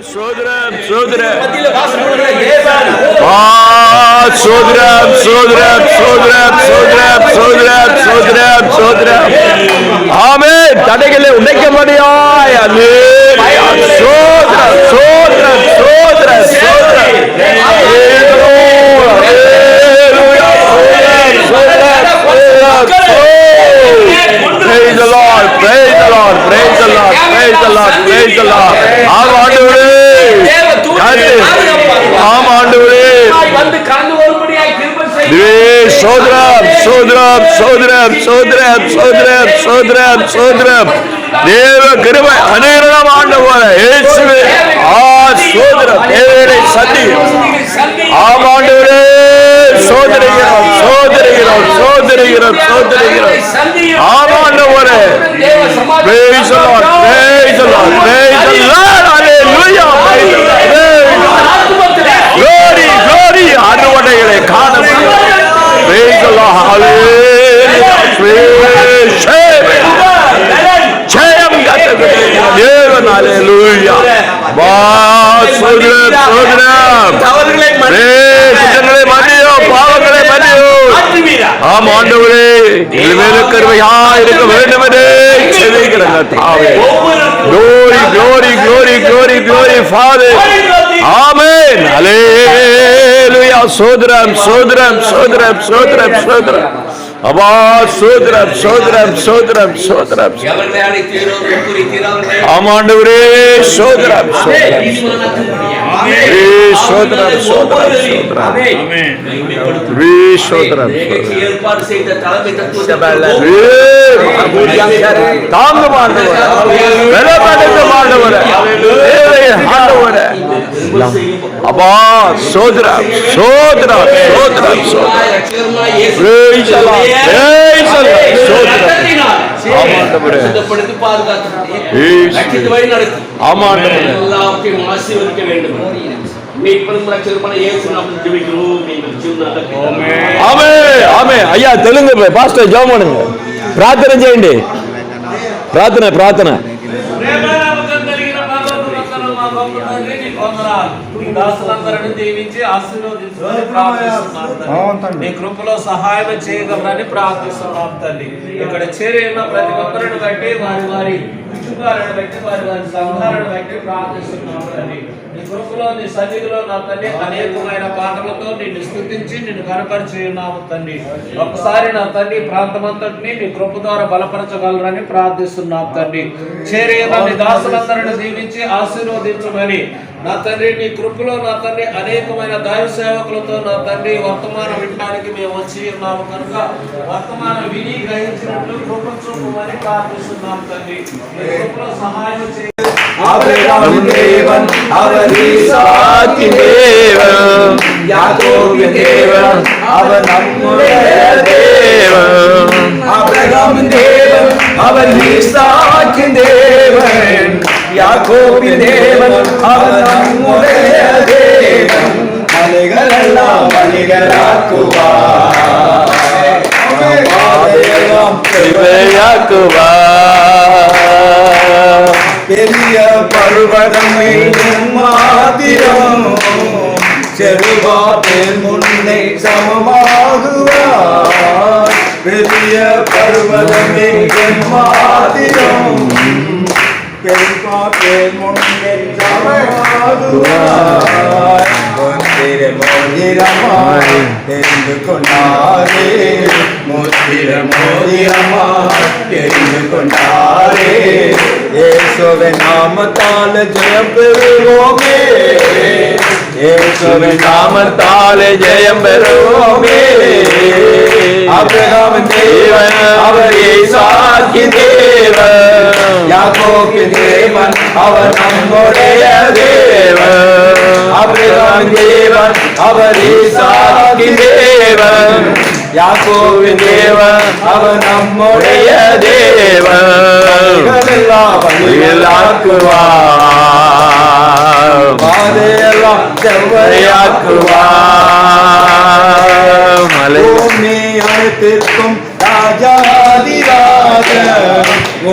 சோதரம் சோதரம் சோதரம் சோதரம் சோதரம் சோதரம் சோதரம் சோதரம் சோதரம் ஆமே தடைகளை உடைக்கபடியாய் சோதரம் சோதரம் சோதரம் சோதரம் Praise the Lord, praise the Lord, praise the Lord, praise the Lord, praise the Lord. ஆம் ஆண்டவரே, ஆம் ஆண்டவரே, சோதரம் சோதரம் சோதரம் சோதரம் சோதரம் சோதரம் சோதரம் தேவ கிருபை அநேகம் ஆண்டவரே இயேசுவே சோதரம் தேவனை சந்தி ஆம் ஆண்டவரே சோதரிகிறோம் சோதரிகிறோம் சோதரிகிறோம் சோதரிகிறோம் ஆம் ஆண்டவரே praise the Lord praise the Lord praise the Lord hallelujah glory glory ஆண்டவரைகளை காண praise the Lord hallelujah praise ஜெயம் கர்த்தருடைய தேவன் hallelujah சோதரம் சோதரம் குற்றங்களை மன்னியோ பாவங்களை மன்னியோ ஆம் ஆண்டவரே மேல கருவையா இருக்க வேண்டும் என்று செபிக்கிறேன் தாவே glory glory glory glory glory Father amen hallelujah சோதரம் சோதரம் சோதரம் சோதரம் சோதரம் அப்பா சோதரம் சோதரம் சோதரம் சோதரம் ஆமாண்டவரே சோதரம் சோதரம் சோதரம் சோதரம் சோதரம் தாங்க மாண்டவர் அப்பா சோதரம் சோதரம் சோதரம் சோதரம் ஐயா தெலுங்கு பாஸ்டர் ஜெபம் பண்ணுங்க ప్రార్థన చేయండి ప్రార్థన ప్రార్థన దాసులందరినీ దీవించి ఆశీర్వదించమని ప్రార్థిస్తున్నాను. నీ కృపలో సహాయం చేయగలరని ప్రార్థిస్తున్నాం తండ్రి. ఇక్కడ చేరిన ప్రతి ఒక్కరిని బట్టి వారి వారి కుటుంబాలను బట్టి వారి వారి సంఘాలను బట్టి ప్రార్థిస్తున్నాం తండ్రి. నీ కృపలో నీ సన్నిధిలో నా తండ్రి అనేకమైన పాటలతో నిన్ను స్తుతించి నిన్ను కనపరిచి ఉన్నాము తండ్రి. ఒకసారి నా తండ్రి ప్రాంతమంతటిని నీ కృప ద్వారా బలపరచగలరని ప్రార్థిస్తున్నాం తండ్రి. చేరిన నీ దాసులందరిని దీవించి ఆశీర్వదించమని నా తండ్రి నీ కృపలో నా తండ్రి అనేకమైన దైవ సేవకులతో నా తండ్రి వర్తమానం వినడానికి మేము వచ్చి ఉన్నాము కనుక వర్తమానం విని గ్రహించినట్లు కృప చూపమని ప్రార్థిస్తున్నాం తండ్రి. నీ కృపలో సహాయం చేయండి. அபிரகாம் தேவன் அவர் ஈசாக்கின் தேவன் யாக்கோபின் தேவன் அவர் நம்முடைய தேவன் அபிரகாம் தேவன் அவர் ஈசாக்கின் தேவன் யாக்கோபின் தேவன் அவர் நம்முடைய தேவன் மலைகளெல்லாம் மலைகளாக்குவார் பெரிய பருவதமே மாதிரம் செருவாப்பில் முன்னை சமமாகுவார் பெரிய பருவதமே மாதிரம் பெருமாப்பில் முன்னை சமமாகுவார் முத்திர மோதிரமாய் தெரிந்து கொண்டாரே முத்திர மோதிரமாய் தெரிந்து கொண்டாரே இயேசுவின் நாமத்தால் ஜெயம் பெறுவோமே இயேசுவின் நாமத்தால் ஜெயம் பெறுவோமே அபிரகாமின் தேவன் அவர் ஈசாக்கின் தேவன் யாக்கோபின் தேவன் அவர் நம்முடைய தேவன் அபிரகாமின் தேவன் அவர் ஈசாக்கின் தேவன் யாக்கோபின் தேவன் அவர் நம்முடைய தேவன் வழிகளாக்குவார் பாதையெல்லாம் செவ்வையாக்குவார் பூமி அனைத்திற்கும் ராஜாதிராஜ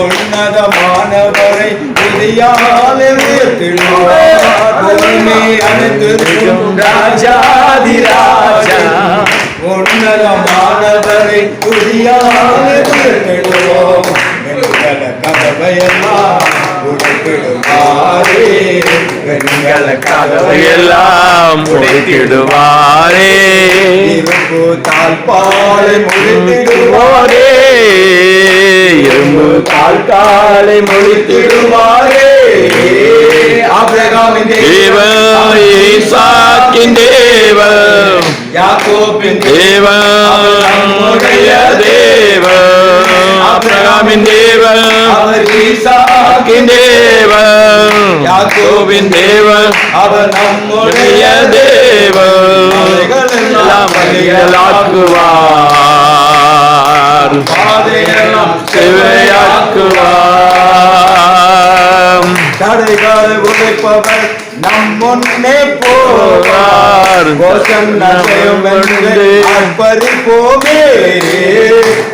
உன்னதமானவரை துதியாலே உயர்த்திடுவார். பூமி அனைத்திற்கும் ராஜாதி ராஜா உன்னதமானவரை துதியாலே உயர்த்திடுவோம். வெண்கல கதவையெல்லாம் உடைத்திடுவாரே, வெண்கல கதவையெல்லாம் உடைத்திடுவாரே, இரும்பு தாழ்பாலை முடித்திடுவாரே, இரும்பு தாழ்காலை முடித்திடுவாரே. ஆபிரகாமின் தேவன், ஈசாக்கின் தேவன், யாக்கோபின் தேவன், நம்முடைய தேவன். ஆபிரகாமின் தேவன், அவர் ஈசாக்கின் தேவன், யாக்கோபின் தேவன், அவர் நம்முடைய தேவன். எல்லாம் வழிகளாக்குவார், பாதையெல்லாம் செவ்வையாக்குவார். தடைகளை உடைப்பவர் நம் முன்னே போவார். கோஷம் நகையும் என்று அர்ப்பரிப்போமே.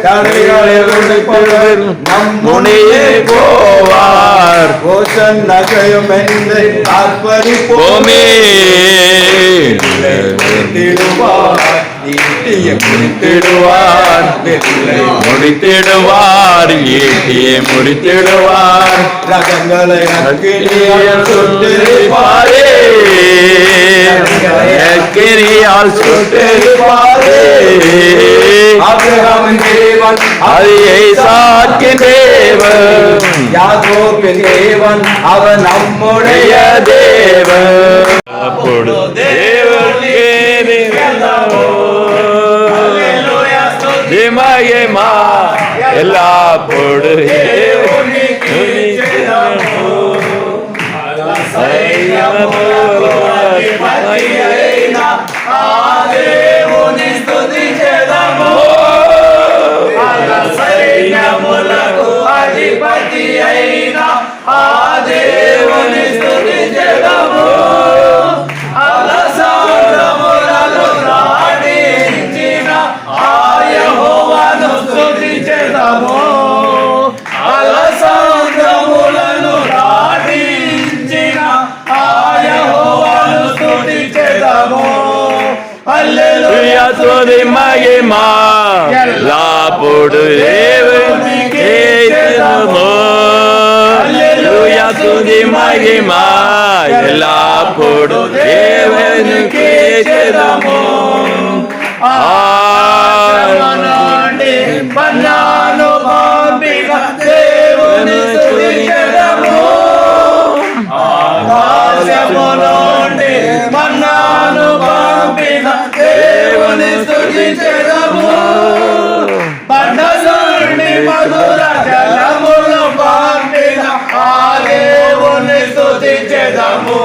தடைகளை உடைப்பவர் நம் முன்னே போவார். கோஷம் நகையும் என்று அர்ப்பரிப்போமே. முடித்திடுவார், ஈட்டியை முடித்திடுவார், முடித்திடுவார், ஈட்டியை முடித்திடுவார். ரகங்களை அக்கினியால் சுட்டெரிப்பாரே, அக்கினியால் சுட்டெரிப்பாரே. ஆபிரகாமின் தேவன், அது ஈசாக்கின் தேவன், யாக்கோபின் தேவன், அவர் நம்முடைய தேவன். அப்பொழுது தேவனுக்கே மகிமா எல்லா பொடு అధిపతి అయిన ఆ దేవుని స్తుతించెదము. అలసాంద్రములను నాటించిన ఆ యెహోవాను స్తుతించెదము. అలసాంద్రములను నాటించిన ఆ యెహోవాను స్తుతించెదము. హల్లెలూయా స్తుతి మహిమా எல்லா பொடு தேவனுக்கே ஹல்லேலூயா స్తుతి మహిమా எல்லா பொடு தேவனுக்கே చెదము. ఆనండి పన్నాను పంపిన దేవుని స్తుతించెదము. ఆకాశము నుండి మన్నాను పంపిన దేవుని స్తుతించెదము. బండ నుండి మధుర జలములు పంపిన ఆ దేవుని స్తుతించెదము.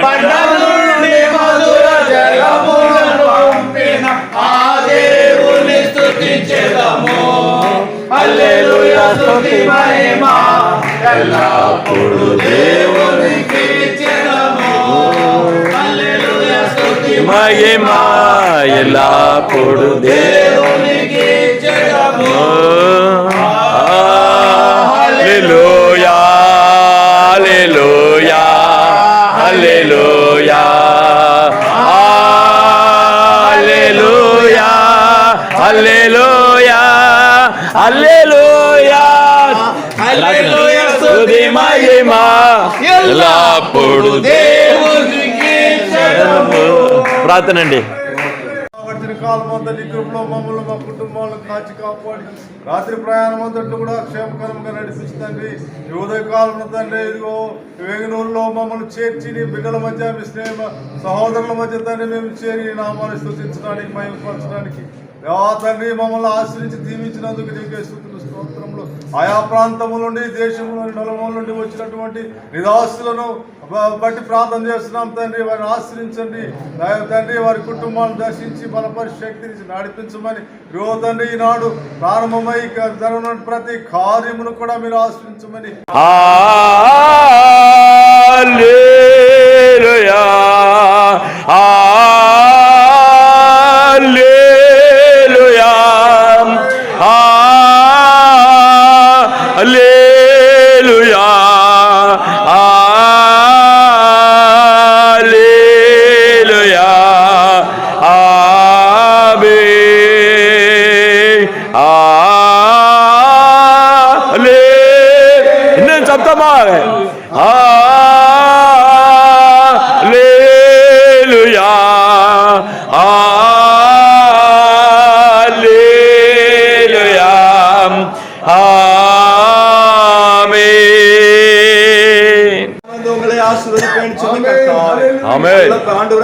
బండ నుండి మధుర జలములను పంపిన ఆ దేవుని స్తుతించెదము. హల్లెలూయా స్తుతి మహిమ ఎల్లప్పుడూ దేవునికి చెదము. హల్లెలూయా స్తుతి మహిమా எல்லா பொடு దేవునికి చెదము. హల్లెలూయా హల్లెలూయా హల్లెలూయా హల్లెలూయా హల్లెలూయా హల్లెలూయా హల్లెలూయా స్తుతి మహిమా ఎల్లప్పుడూ దేవునికి చెదము. ప్రార్థన అండి. గడిచిన కాలం అంతా నీ కృపలో మమ్మల్ని మా కుటుంబాలను కాచి కాపాడి రాత్రి ప్రయాణం అంతట్లు కూడా క్షేమకరంగా నడిపిస్తుంది. ఈ ఉదయ కాలం తండ్రి ఇదిగో వేగనూరులో మమ్మల్ని చేర్చి నీ బిడ్డల మధ్య మీ స్నేహ సహోదరుల మధ్య తండ్రి మేము చేరి నామాన్ని స్తుతించడానికి మహిమపరచడానికి తండ్రి మమ్మల్ని ఆశ్రయించి దీవించినందుకు నీకే స్తుతులు స్తోత్రములు. ఆయా ప్రాంతముల నుండి దేశంలోని నలుమూల నుండి వచ్చినటువంటి నిరాశులను బట్టి ప్రార్థన చేస్తున్నాం తండ్రి. వారిని ఆశ్రయించండి తండ్రి. వారి కుటుంబాలను దర్శించి బలపరి శక్తిని నడిపించమని రో తండ్రి ఈనాడు ప్రారంభమై జరుగుతున్న ప్రతి కార్యమును కూడా మీరు ఆశ్రయించమని హల్లెలూయా హల్లెలూయా హల్లెలూయా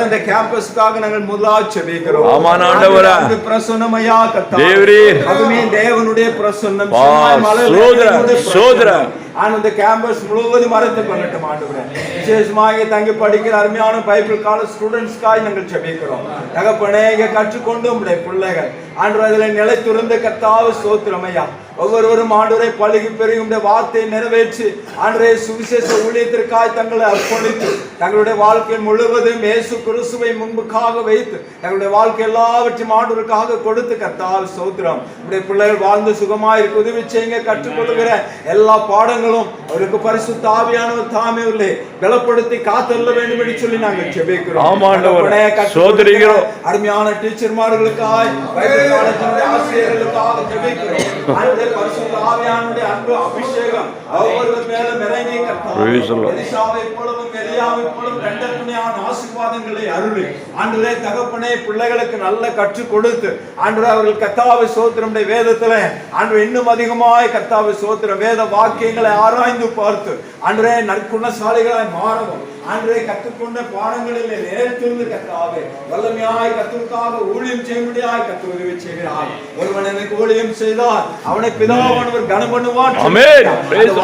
அந்த கேம்பஸ்க்காக நாங்கள் முதலாவது ஜெபிக்கிறோம். ஆமாம் ஆண்டவரே. அங்கு பிரசன்னமையா கர்த்தாவே. தேவரே. அதுமே தேவனுடைய பிரசன்னம். சோதரா அந்த கேம்பஸ் முழுவதும் மறைத்து கொள்ளட்டும் ஆண்டவரே. விசேஷமாக தங்கி படிக்கிற அருமையான பைபிள் காலேஜ் ஸ்டூடெண்ட்ஸ்க்காக நாங்கள் ஜெபிக்கிறோம். தகப்பனே, இங்க கற்றுக்கொண்டு உங்களுடைய பிள்ளைகள் ஆண்டவரே அதில் நிலைத்திருந்த கர்த்தாவே ஸ்தோத்திரம் ஐயா. ஒவ்வொருவரும் ஆண்டவரை பழகி பெருகி உடைய வார்த்தையை நிறைவேற்றி ஆண்டவரே சுவிசேஷ ஊழியத்திற்காய் தங்களை அர்ப்பணித்து தங்களுடைய வாழ்க்கை முழுவதும் இயேசு கிறிஸ்துவை முன்புக்காக வைத்து தங்களுடைய வாழ்க்கை எல்லாவற்றையும் ஆண்டவருக்காக கொடுத்து கர்த்தாவே ஸ்தோத்திரம். உடைய பிள்ளைகள் வாழ்ந்து சுகமாக இருக்க உதவி செய்யுங்க. கற்றுக்கொள்கிற எல்லா பாடங்களும் அவருக்கு பரிசுத்த ஆவியானவர் தாமே உள்ளே பலப்படுத்தி காத்தள்ள வேண்டும் என்று சொல்லி நாங்கள் ஜெபிக்கிறோம். அருமையான டீச்சர்மார்களுக்காய் பைபிள் காலேஜினுடைய ஆசிரியர்களுக்காக ஜெபிக்கிறோம். பரிசுத்த ஆவியானவருடைய அன்பு அபிஷேகம் ஒவ்வொருவர் மேலும் இறங்கி எலிசாவை போலவும் எலியாவை போலவும் கண்டத்துணையான ஆசீர்வாதங்களை அருளி ஆண்டவரே தகப்பனே பிள்ளைகளுக்கு நல்ல கற்றுக் கொடுத்து ஆண்டவரே அவர்கள் கர்த்தாவே ஸ்தோத்திரம் வேதத்துல ஆண்டவரே இன்னும் அதிகமாய் கர்த்தாவே ஸ்தோத்திரம் வேத வாக்கியங்களை ஆராய்ந்து பார்த்து ஆண்டவரே நற்குணசாலிகளாய் மாறவும் ஆண்டவரே கற்றுக்கொண்ட பாடங்களில் நேர்த்திருந்து கர்த்தாவே வல்லமையாய் கர்த்தருக்காக ஊழியம் செய்யும்படியாய் கர்த்தர் உதவி செய்கிறார். ஒருவன் எனக்கு ஊழியம் செய்தால் அவனை பிதாவானவர் கனம் பண்ணுவார்.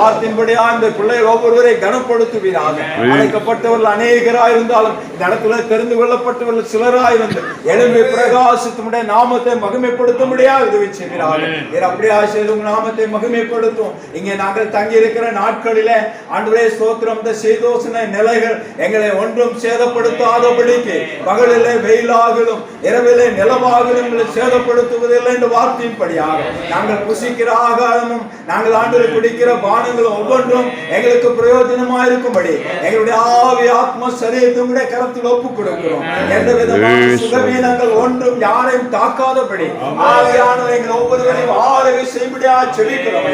வார்த்தையின்படியா இந்த பிள்ளைகள் ஒவ்வொருவரை கனப்படுத்துவீராக. அழைக்கப்பட்டவர்கள் அநேகராய் இருந்தாலும் இந்த இடத்துல தெரிந்து கொள்ளப்பட்டவர்கள் சிலராயிருந்து எழும்பி பிரகாசித்துடைய நாமத்தை மகிமைப்படுத்த முடியாது உதவி செய்கிறார்கள். அப்படியா செய்து உங்க நாமத்தை மகிமைப்படுத்தும். இங்கே நாங்கள் தங்கி இருக்கிற நாட்களிலே ஆண்டவரே ஸ்தோத்திரம் இந்த சீதோஷண நிலைகள் எங்களை ஒன்றும் சேதப்படுத்தாதபடிக்கு பகலிலே வெயிலாகலும் இரவிலே நிலவாகலும் சேதப்படுத்துவதில்லை என்ற வார்த்தையின்படியாக நாங்கள் புசிக்கிற ஆகாரமும் நாங்கள் ஆண்டு குடிக்கிற பானங்களும் ஒவ்வொன்றும் எங்களுக்கு பிரயோஜனமாக இருக்கும்படி எங்களுடைய ஆவி ஆத்ம சரீரத்தினுடைய கரத்தில் ஒப்புக் கொடுக்கிறோம். எந்த விதமான சுகவீனங்கள் ஒன்றும் யாரையும் தாக்காதபடி ஆவியானவர் எங்கள் ஒவ்வொருவரையும் ஆளுகை செய்யும்படியாக செபிக்கிறோம்.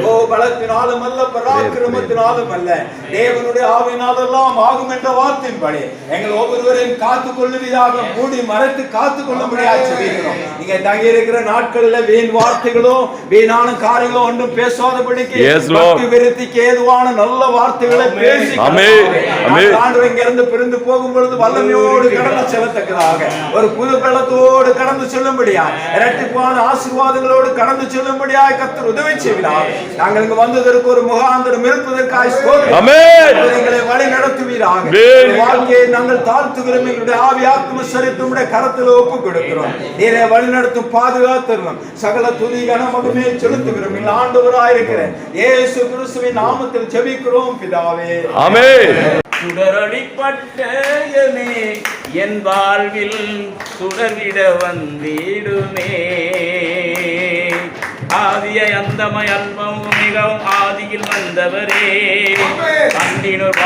ஓ பலத்தினாலும் அல்ல பராக்கிரமத்தினாலும் அல்ல தேவனுடைய ஆவியினாலெல்லாம் ஆகும் என்ற வார்த்தையின்படி எங்கள் ஒவ்வொருவரையும் காத்துக் கொள்ளுவதாக மூடி மறைத்து காத்துக் கொள்ளும்படியாக செபிக்கிறோம். நீங்க தங்கி இருக்கிற நாட்களில் வீண் வார்த்தைகளோ வீணான காரியங்களோ ஒன்றும் பேசாதபடிக்கு பக்தி விருத்திக்கு ஏதுவான நல்ல வார்த்தைகளை பேசி ஆண்டவர் இங்கிருந்து பிரிந்து போகும் பொழுது வல்லமையோடு கடந்து செல்லத்தக்கதாக ஒரு புது பலத்தோடு கடந்து செல்லும்படியா இரட்டிப்பான ஆசீர்வாதங்களோடு கடந்து செல்லும்படியாய் கர்த்தர் உதவி செய்கிறார். நாங்கள் இங்கு வந்ததற்கு ஒரு முகாந்திரம் இருப்பதற்காக எங்களை வழி நடத்துவீராக. வாழ்க்கையை நாங்கள் தாழ்த்துகிறோம். எங்களுடைய ஆவி ஆத்ம சரீரத்தினுடைய கரத்தில் ஒப்புக் கொடுக்கிறோம். நீரை வழி நடத்தும் பாதுகாத்தரணும். சகல துதி கன மகிமையை செலுத்துகிறோம். எங்கள் ஆண்டவராயிருக்கிறேன் இயேசு கிறிஸ்துவின் நாமத்தில் ஜெபிக்கிறோம் பிதாவே. ஆமென். சுடரொளிப்பட்டயமே என் வாழ்வில் சுடர்விட வந்திடுமே. ஆதிய அந்தமய அல்பம் மிகவும் ஆதியில் வந்தவரே அன்றினோர்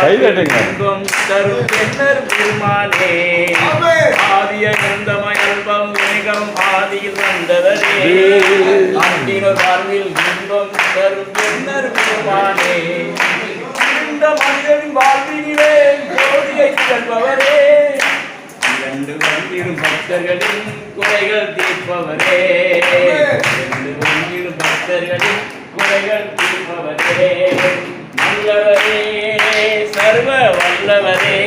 இன்பம் தரும் பெண்ணர் பெருமானே. ஆதிய அந்தமய அல்பம் மிகவும் ஆதியில் வந்தவரே அன்றினோர் வாழ்வில் இன்பம் தரும் பெண்ணர் பெருமானே. இந்த மனிதனின் வாழ்வினிலே ஜோதியை செல்பவரே இரண்டு வந்திடும் பக்தர்களின் குறைகள் தீர்ப்பவரே. இரண்டு வந்திடும் பக்தர்களின் குறைகள் தீர்ப்பவரே. நல்லவரே சர்வ வல்லவரே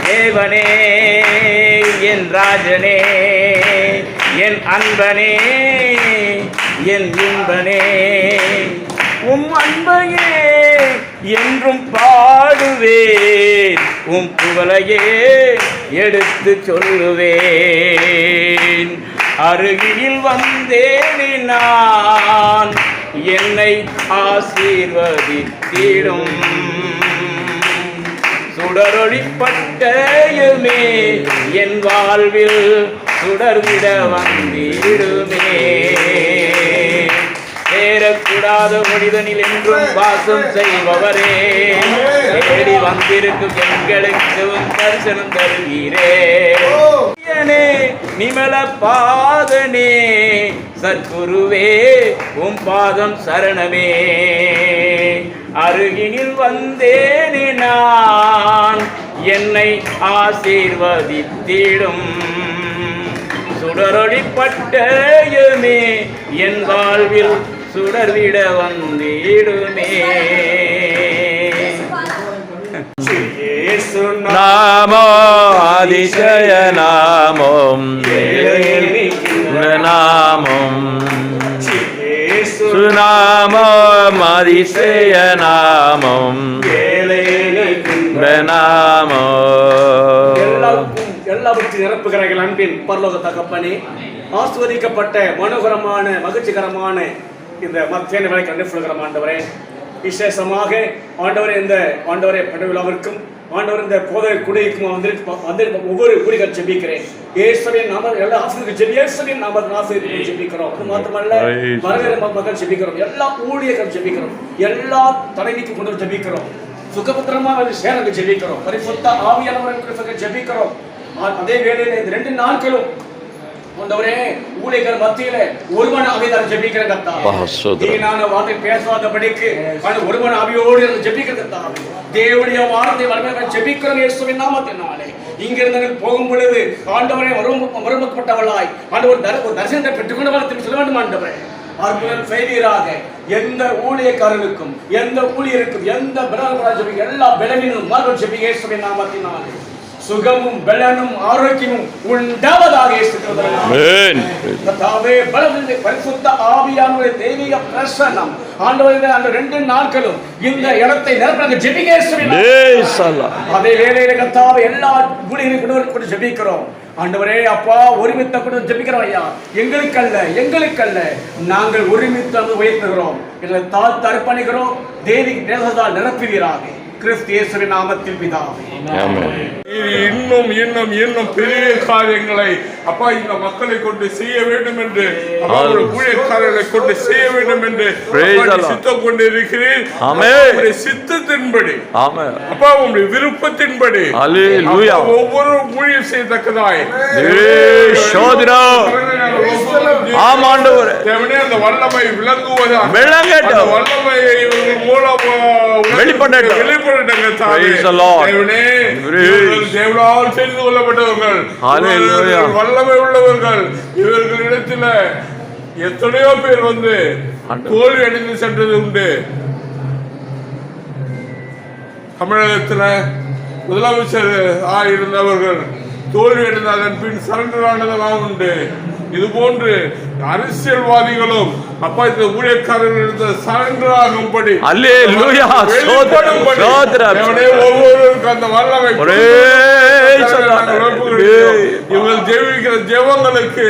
தேவனே என் ராஜனே என் அன்பனே என் இன்பனே உம் அன்பையே என்றும் பாடுவேன். உம் புகழையே எடுத்து சொல்லுவேன். அருகில் வந்தேனே நான் என்னை ஆசீர்வதித்திடும். சுடரொளிப்பட்டயமே என் வாழ்வில் சுடர்விட வந்திடுமே. சேரக்கூடாத மனிதனில் என்றும் வாசம் செய்பவரே தேடி வந்திருக்கும் எங்களுக்கு தரிசனம் தருவீரே. நிமல பாதனே சத்குருவே உம் பாதம் சரணமே. அருகினில் வந்தேனே நான் என்னை ஆசீர்வதித்திடும். சுடரொளிப்பட்டயமே என் வாழ்வில் சுடர்விட வந்திடுமே. நாமோ அதிசய நாமம் நாமம் சுநாமம் அதிசய நாமம் எல்லாவற்றையும் நிரப்புகிறார்கள் அன்பின் பரலோக தகப்பனே, ஆஸ்வதிக்கப்பட்ட மனோகரமான மகிழ்ச்சிகரமான இந்த மத்தியான வேலைக்கு நன்றி சொல்கிறோம் ஆண்டவரே. விசேஷமாக ஆண்டவரே இந்த ஆண்டவரே படவிழாவிற்கும் ஆண்டவர் இந்த போதை குடிக்கும் வந்து ஒவ்வொரு ஊழியர்கள் ஜெபிக்கிறேன். இயேசுவின் நாமத்தில் எல்லா ஆசிரியர்கள் இயேசுவின் நாமத்தில் ஆசிரியர்கள் ஜெபிக்கிறோம். அது மாத்திரமல்ல வரவேற மக்கள் ஜெபிக்கிறோம், எல்லா ஊழியர்கள் ஜெபிக்கிறோம், எல்லா தலைவிக்கு கொண்டு ஜெபிக்கிறோம், சுகபத்திரமா சேரங்க ஜெபிக்கிறோம், பரிசுத்த ஆவியானவர்கள் ஜெபிக்கிறோம். அதே வேளையில இந்த 2 நாட்களும் ஆண்டவரே ஊழியர்கள் மத்தியில ஒருமன ஆவியார் ஜெபிக்கிற கர்த்தாவே, நீனான வார்த்தை பேசாதபடிக்கு ஒருமன ஆவியோடு ஜெபிக்கிற கர்த்தாவே, தேவனுடைய வார்த்தை வல்லமையாக ஜெபிக்கிறோம் இயேசுவின் நாமத்தினாலே. இங்கிருந்து போகும் பொழுது ஆண்டவரே மறுமப்பட்டவளாய் ஆண்டவர் ஒரு தரிசனத்தை பெற்றுக்கொண்டவர்கள் திரும்பி சொல்ல வேண்டும். ஆண்டவரே அற்புதம் செய்வீராக. எந்த ஊழியக்காரனுக்கும் எந்த ஊழியருக்கும் எந்த பலனும் எல்லா பலனிலும் மார்க்கம் ஜெபிக்க இயேசுவின் நாமத்தினாலே சுகமும் பலனும் ஆரோக்கியமும் உண்டாவதாக கர்த்தாவே. பரிசுத்த ஆவியானவருடைய தெய்வீக பிரசன்னம் ஆண்டவரே அந்த 2 நாட்களும் இந்த இடத்தை நிரப்ப ஜெபிக்க அதே வேளையில கர்த்தாவே எல்லா ஊழியர்களுக்கும் ஜெபிக்கிறோம் ஆண்டவரே. அப்பா ஒருமித்த கூட ஜெபிக்கிறோம் ஐயா. எங்களுக்கல்ல நாங்கள் ஒருமித்த உயர்த்துகிறோம், எங்களை தாழ்த்து அர்ப்பணிக்கிறோம். தேவி நேசத்தால் நிரப்புவீராக கிறிஸ்து இயேசுவின் நாமத்தில் பிதாவே. இன்னும் இன்னும் இன்னும் பெரிய காரியங்களை அப்பா இந்த மக்களை கொண்டு செய்ய வேண்டும் என்று ஊழியக்காரர்களை கொண்டு செய்ய வேண்டும் என்று சித்தம் கொண்டு இருக்கிறேன். சித்தத்தின்படி அப்பா உங்களுடைய விருப்பத்தின்படி ஒவ்வொரு ஊழியம் செய்யத்தக்கதாய் அந்த வல்லமை விளங்குவதாக வல்லமையை மூலம் வெளிப்படட்டும். தேவனால் தெரிந்து கொள்ளப்பட்டவர்கள், வல்லமை உள்ளவர்கள். இவர்களிடத்தில் எத்தனையோ பேர் வந்து தோல்வி அடைந்து சென்றது உண்டு. தமிழகத்தில் முதலமைச்சர் இருந்தவர்கள் தோல்வி அடைந்த அதன் பின் சரண்டர் ஆனதெல்லாம் உண்டு. இது போன்று அரசியல்வாதிகளும் அப்பா இந்த ஊழியக்காரர்கள் சரண்டர் ஆகும்படி ஒவ்வொருவருக்கும் அந்த வல்லமை இவர்கள் ஜெபிக்கிற ஜெபங்களுக்கு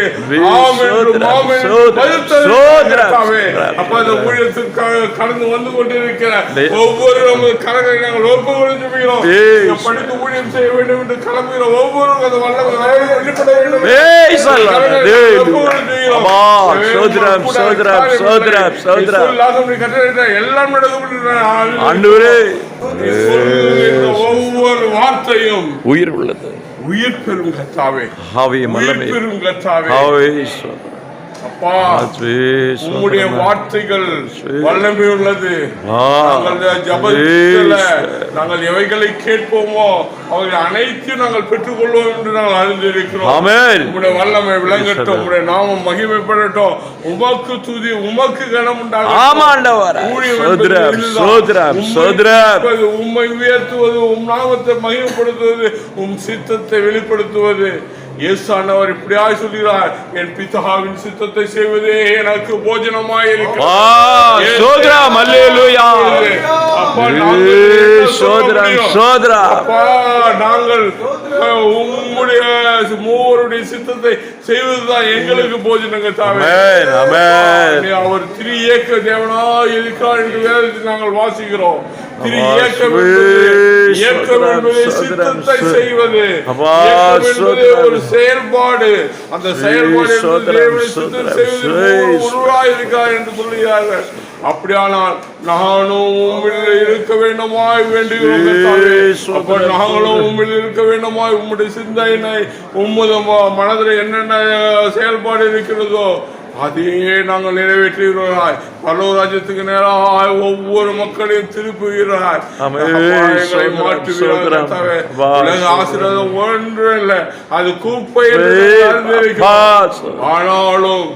அப்பா இந்த ஊழியத்துக்காக கடந்து வந்து கொண்டிருக்கிற ஒவ்வொரு கரங்களை நாங்கள் ஒப்பு ஜெபிக்கிறோம். படித்து ஊழியம் செய்ய வேண்டும் என்று கிளம்புகிற ஒவ்வொருவரும் அந்த வல்லமை வெளிப்பட வேண்டும். ஒவ்வொரு வார்த்தையும் உயிர் உள்ளது, உயிர் பெறும் கர்த்தாவே, உயிர் பெறும் கர்த்தாவே. அப்பா உம்முடைய வார்த்தைகள் வல்லமை உள்ளது. நாங்கள் எவைகளை கேட்போமோ அவைகள் அனைத்தையும் நாங்கள் பெற்றுக்கொள்வோம் என்று நாங்கள் அறிந்திருக்கிறோம். உம்முடைய வல்லமை விளங்கட்டும், உம்முடைய நாமம் மகிமைப்படட்டும். உமக்கு துதி, உமக்கு கனம் உண்டாகும். உம்மை உயர்த்துவது, உம் நாமத்தை மகிமைப்படுத்துவது, உம் சித்தத்தை வெளிப்படுத்துவது. இயேசுவானவர் இப்படியாய் சொல்கிறார், என் பிதாவின் சித்தத்தை செய்வதே எனக்கு போஜனமாய் இருக்கிறது. நாங்கள் உம்முடைய மூவருடைய சித்தத்தை செய்வதுதான் எங்களுக்கு போஜனங்க தாவே. அவர் திரு ஏக்க தேவனாய் இருக்கிறார் என்று வேதத்தில் நாங்கள் வாசிக்கிறோம். திரு ஏக்கம் என்பது சித்தத்தை செய்வது, ஒரு செயல்பாடு. அந்த செயல்பாடு உருவாயிருக்கார் என்று சொல்லுகிறார்கள். அப்படியானால் நானும் உம்மில் இருக்க வேண்டுமாய் வேண்டுகிறோம். நாங்களும் உம்மில் இருக்க வேண்டுமாய் உம்முடைய சிந்தனை, உம்மது மனதில் என்னென்ன செயல்பாடு இருக்கிறதோ அதையே நாங்கள் நிறைவேற்றுகிறாய். பரலோக ராஜ்யத்துக்கு நேராக ஒவ்வொரு மக்களையும் திருப்புகிறார், மாற்றுகிறார். ஆசீர்வாதம் ஒன்று இல்லை, அது குப்பை. ஆனாலும்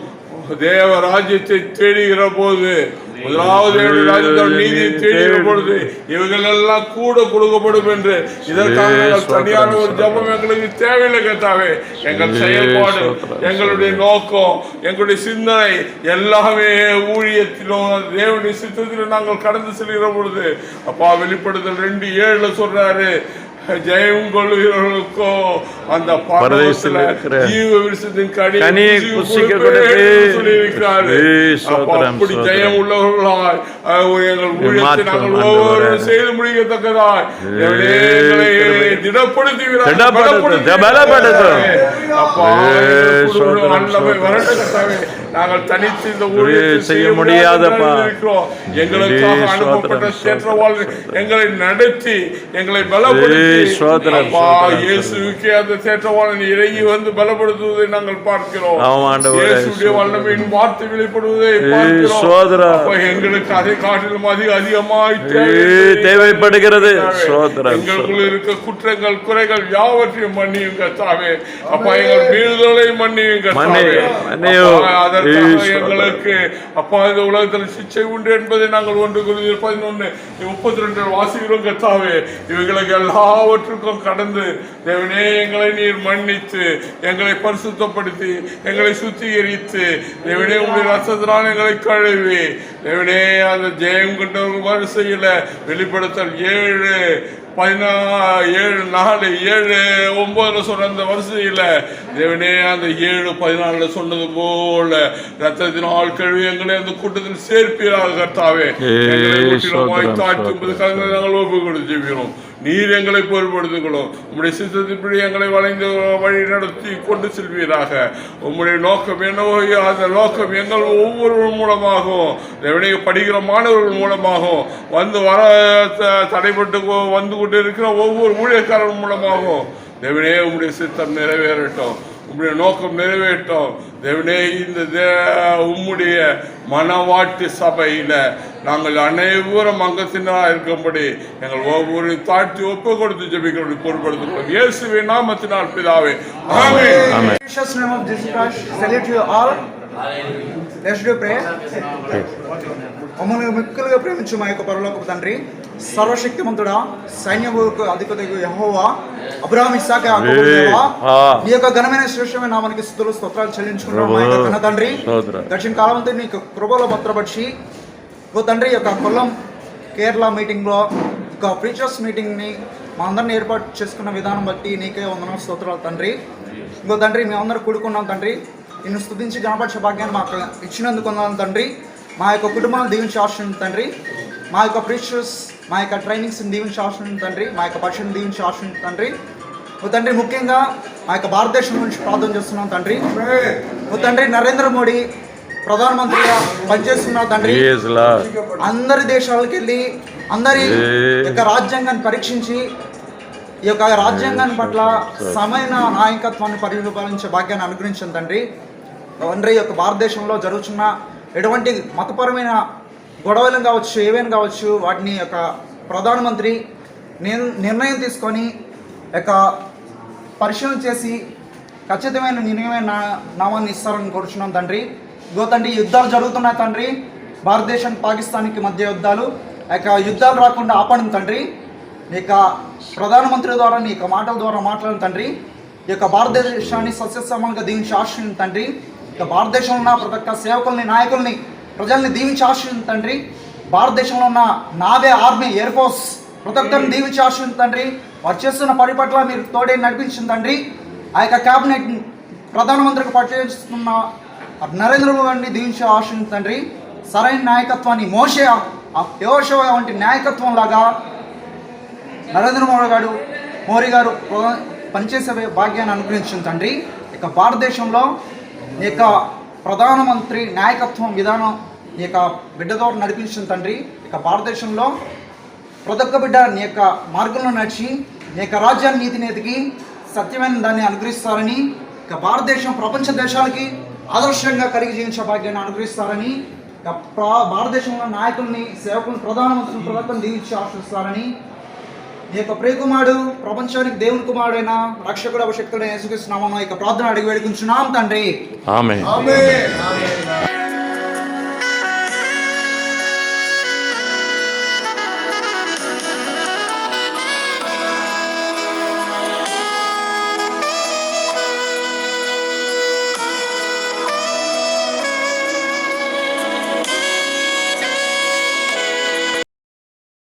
தேவ ராஜ்யத்தை தேடுகிற போது முதலாவது தேவனுடைய ராஜ்யத்தோட நீதியை தேடுகிற பொழுது இவைகள் எல்லாம் கூட கொடுக்கப்படும் என்று இதற்காக தனியான ஒரு ஜபம் எங்களுக்கு தேவையில்லை கர்த்தாவே. எங்கள் செயல்பாடு, எங்களுடைய நோக்கம், எங்களுடைய சிந்தனை எல்லாமே ஊழியத்திலும் தேவனுடைய சித்தத்திலும் நாங்கள் கடந்து செல்கிற பொழுது அப்பா வெளிப்படுத்தல் 2:7 சொல்றாரு, ஜெயம் கொள்ளுகிறவர்களுக்கோ அந்த பரதேசத்துல ஜீவ விருட்சத்தின் கனியை சொல்லியிருக்கிறாரு. அப்படி ஜெயம் உள்ளவர்களாய் எங்கள் ஊழியத்தை நாங்கள் ஒவ்வொரு செய்து முடிக்கத்தக்கதாய் திடப்படுத்தி நாங்கள் தனித்து இந்த ஊழியத்தை செய்ய முடியாதப்பா. எங்களுக்காக அனுப்பப்பட்ட சேற்றவாள் எங்களை நடத்தி எங்களை பலப்படுத்தி இயேசுவுக்கே அந்த சேற்றவாளன் இறங்கி வந்து பலப்படுத்துவதை நாங்கள் பார்க்கிறோம். இயேசுடைய வல்லமையின் வார்த்தை வெளிப்படுவதை பார்க்கிறோம். எங்களுக்கு அதை காட்டிலும் அதிகமாய் தேவைப்படுகிறது. எங்களுக்குள் இருக்க குற்றங்கள் குறைகள் யாவற்றையும் மன்னியும் கர்த்தாவே. அப்பா எங்கள் மீறுதலை மன்னியும் கர்த்தாவே. அதற்காக எங்களுக்கு அப்பா இந்த உலகத்தில் சிச்சை உண்டு என்பதை நாங்கள் 1 Corinthians 11:32 வாசிக்கிறோம் கர்த்தாவே. இவைகளுக்கு எல்லாவற்றுக்கும் கடந்து தேவனே எங்களை நீர் மன்னித்து எங்களை பரிசுத்தப்படுத்தி எங்களை சுத்திகரித்து தேவனே உங்களுடைய ரத்தத்தினால் எங்களை கழுவி தேவனே அந்த ஜெயம் கொண்ட வரிசையில வெளிப்படுத்தல் 7:14 சொன்ன அந்த வரிசையில தேவனே அந்த 7:14 சொன்னது போல ரத்தத்தினால் கழுவி எங்களை அந்த கூட்டத்தில் சேர்ப்பீராக கர்த்தாவே. எங்களை முற்றிலுமாய் தாழ்த்தும்பது கலந்து நாங்கள் ஒப்பு கொடுத்து ஜெபிக்கிறோம். நீர் எங்களை பொருட்படுத்திக்கொள்ளும். உம்முடைய சித்தத்தின்படி எங்களை வளைந்து வழி நடத்தி கொண்டு செல்வீராக. உம்முடைய நோக்கம் என்னவோ அந்த நோக்கம் எங்கள் ஒவ்வொருவர் மூலமாகவும் தேவனே படிக்கிற மாணவர்கள் மூலமாகவும் வந்து வர தடைப்பட்டு வந்து கொண்டு இருக்கிற ஒவ்வொரு ஊழியக்காரர்கள் மூலமாகவும் தேவனே உம்முடைய சித்தம் நிறைவேறட்டும், உம்முடைய நோக்கம் நிறைவேற்றும். தேவனே இந்த உம்முடைய மனவாட்டு சபையில நாங்கள் அனைவரும் அங்கத்தினராக இருக்கும்படி எங்கள் ஒவ்வொரு தாழ்த்தி ஒப்பு கொடுத்து ஜெபிக்கிறோம் பொறுப்படுத்துகிறோம் இயேசுவின் நாமத்தினால் பிதாவே, ஆமென். Precious name of Jesus Christ, salute you all. Let's do prayer. మమ్మల్ని మిక్కులుగా ప్రేమించు మా యొక్క పరలోకపు తండ్రి, సర్వశక్తిమంతుడా, సైన్యములకు అధిపతియగు యెహోవా, అబ్రహాము ఇస్సాకు యాకోబు దేవా, నీ యొక్క ఘనమైన శ్రేష్టమైన నామానికి స్తుతులు స్తోత్రాలు చెల్లించుకుంటున్నాం మా యొక్క కన్న తండ్రి. దక్షిణ కాలమంతా నీ కృపలో భద్రపరిచి ఓ తండ్రి యొక్క కొల్లం కేరళ మీటింగ్లో ఒక ప్రీచర్స్ మీటింగ్ని మా అందరిని ఏర్పాటు చేసుకున్న విధానం బట్టి నీకే వందనాలు స్తోత్రాలు తండ్రి. ఇంకో తండ్రి మేమందరూ కూడుకున్నాం తండ్రి, నిన్ను స్తుతించి గణపరిచే భాగ్యాన్ని మాకు ఇచ్చినందుకు వందనాలు తండ్రి. మా యొక్క కుటుంబాలను దీవించి ఆశ్రయించండి తండ్రి. మా యొక్క ప్రీచర్స్ మా యొక్క ట్రైనింగ్స్ని దీవించి ఆశ్రయించండి తండ్రి. మా యొక్క పరీక్షను దీవించి ఆశ్రయించండి తండ్రి. ఓ తండ్రి ముఖ్యంగా మా యొక్క భారతదేశం గురించి ప్రార్థన చేస్తున్నాం తండ్రి. ఓ తండ్రి నరేంద్ర మోడీ ప్రధానమంత్రిగా పనిచేస్తున్నారు తండ్రి. అందరి దేశాలకు వెళ్ళి అందరి యొక్క రాజ్యాంగాన్ని పరీక్షించి ఈ యొక్క రాజ్యాంగాన్ని పట్ల సమైన నాయకత్వాన్ని పరిపాలించే భాగ్యాన్ని అనుగ్రహించండి తండ్రి. తండ్రి యొక్క భారతదేశంలో జరుగుతున్న ఎటువంటి మతపరమైన గొడవలు కావచ్చు, ఏవైనా కావచ్చు, వాటిని యొక్క ప్రధానమంత్రి నిర్ణయం తీసుకొని యొక్క పరిశీలన చేసి ఖచ్చితమైన నిర్ణయమైన నామాన్ని ఇస్తారని కోరుచున్నాం తండ్రి. ఇగో తండ్రి యుద్ధాలు జరుగుతున్నాయి తండ్రి, భారతదేశానికి పాకిస్తాన్కి మధ్య యుద్ధాలు. ఆ యొక్క యుద్ధాలు రాకుండా ఆపడం తండ్రి. నీ యొక్క ప్రధానమంత్రి ద్వారా నీ యొక్క మాటల ద్వారా మాట్లాడిన తండ్రి. ఈ యొక్క భారతదేశాన్ని సస్యశ్యామలంగా దీవించి ఆశ్రయించండి తండ్రి. ఇక భారతదేశంలో ఉన్న ప్రతి ఒక్క సేవకుల్ని, నాయకుల్ని, ప్రజల్ని దీవించి ఆశ్రయించండి తండ్రి. భారతదేశంలో ఉన్న నావే, ఆర్మీ, ఎయిర్ ఫోర్స్ ప్రతి ఒక్కరిని దీవించి ఆశ్రయించండి తండ్రి. వారు చేస్తున్న పని పట్ల మీరు తోడే నడిపించింది తండ్రి. ఆ యొక్క క్యాబినెట్ ప్రధానమంత్రికి పనిచేస్తున్న నరేంద్ర మోడీని దీవించి ఆశ్రయించండి తండ్రి. సరైన నాయకత్వాన్ని మోషే యోషువ వంటి నాయకత్వం లాగా నరేంద్ర మోడీ గారు పనిచేసే భాగ్యాన్ని అనుగ్రహించింది తండ్రి. ఇక భారతదేశంలో ఈ యొక్క ప్రధానమంత్రి నాయకత్వం విధానం ఈ యొక్క బిడ్డ ద్వారా నడిపించిన తండ్రి. ఇక భారతదేశంలో ప్రతి ఒక్క బిడ్డ నీ యొక్క మార్గంలో నడిచి నీ యొక్క రాజ్యాన్ని నీతిని ఎదిగి సత్యమైన దాన్ని అనుగ్రహిస్తారని, ఇక భారతదేశం ప్రపంచ దేశాలకి ఆదర్శంగా కలిగి జీవించే భాగ్యాన్ని అనుగ్రహిస్తారని, ఇక భారతదేశంలో నాయకుల్ని, సేవకుల్ని, ప్రధానమంత్రిని ప్రతి ఒక్కరిని దీవించి ఆశిస్తారని నీ యొక్క ప్రియకుమారుడు, ప్రపంచానికి దేవుని కుమారుడైన రక్షకుడు, అభిషక్తుడైన యేసుక్రీస్తు నామమున ఇక ప్రార్థన అడిగి వేడుకుంటున్నాం తండ్రి. ఆమేన్.